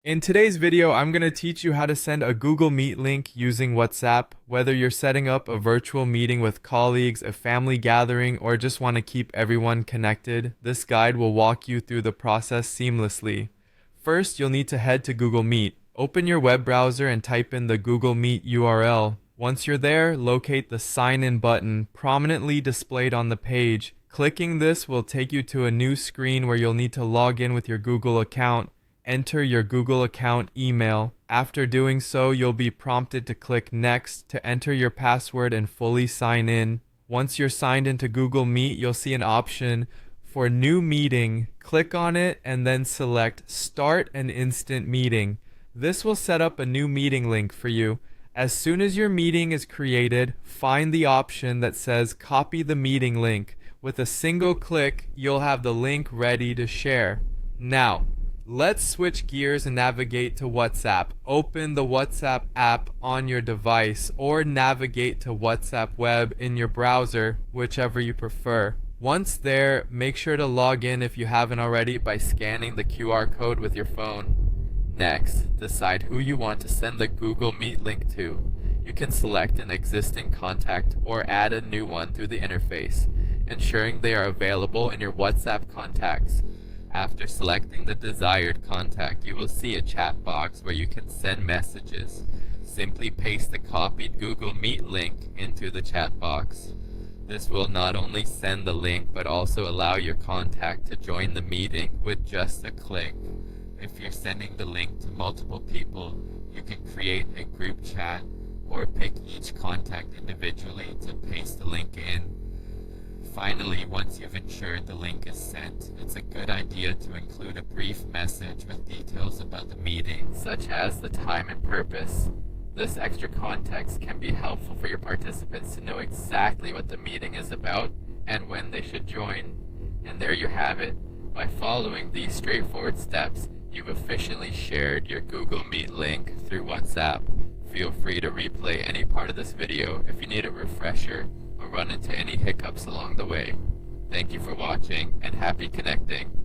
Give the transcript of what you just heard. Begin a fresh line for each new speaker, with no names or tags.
In today's video, I'm going to teach you how to send a Google Meet link using WhatsApp, whether you're setting up a virtual meeting with colleagues, a family gathering, or just want to keep everyone connected. This guide will walk you through the process seamlessly. First, you'll need to head to Google Meet. Open your web browser and type in the Google Meet URL. Once you're there, locate the Sign In button prominently displayed on the page. Clicking this will take you to a new screen where you'll need to log in with your Google account. Enter your Google account email. After doing so, you'll be prompted to click Next to enter your password and fully sign in. Once you're signed into Google Meet, you'll see an option for New Meeting. Click on it and then select Start an Instant Meeting. This will set up a new meeting link for you. As soon as your meeting is created, find the option that says Copy the Meeting Link. With a single click, you'll have the link ready to share. Now, let's switch gears and navigate to WhatsApp. Open the WhatsApp app on your device or navigate to WhatsApp web in your browser, whichever you prefer. Once there, make sure to log in if you haven't already by scanning the QR code with your phone. Next, decide who you want to send the Google Meet link to. You can select an existing contact or add a new one through the interface, ensuring they are available in your WhatsApp contacts. After selecting the desired contact, you will see a chat box where you can send messages. Simply paste the copied Google Meet link into the chat box. This will not only send the link, but also allow your contact to join the meeting with just a click. If you're sending the link to multiple people, you can create a group chat or pick each contact individually to paste the link in. Finally, once you've ensured the link is sent, it's a good idea to include a brief message with details about the meeting, such as the time and purpose. This extra context can be helpful for your participants to know exactly what the meeting is about and when they should join. And there you have it. By following these straightforward steps, you've efficiently shared your Google Meet link through WhatsApp. Feel free to replay any part of this video if you need a refresher or run into any hiccups along the way. Thank you for watching and happy connecting.